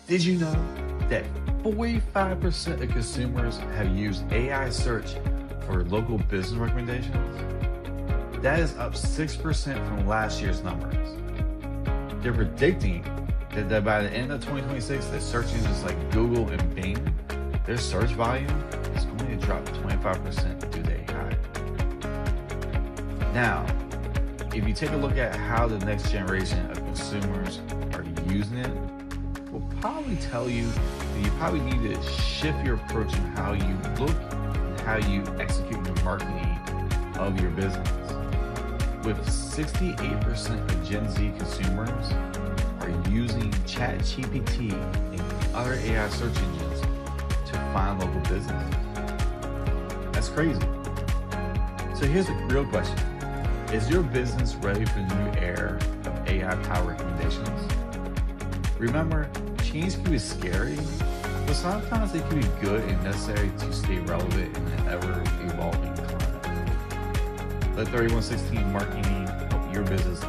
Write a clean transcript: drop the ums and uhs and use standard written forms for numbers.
Did you know that 45% of consumers have used AI search for local business recommendations? That is up 6% from last year's numbers. They're predicting that by the end of 2026, that search engines like Google and Bing, their search volume is going to drop 25% due to AI. Now, if you take a look at how the next generation of consumers are using it, will probably tell you that you probably need to shift your approach in how you look and how you execute your marketing of your business. With 68% of Gen Z consumers are using ChatGPT and other AI search engines to find local businesses. That's crazy. So here's the real question. Is your business ready for the new era of AI-powered recommendations? Remember, change can be scary, but sometimes it can be good and necessary to stay relevant in an ever-evolving climate. Let 3116 Marketing help your business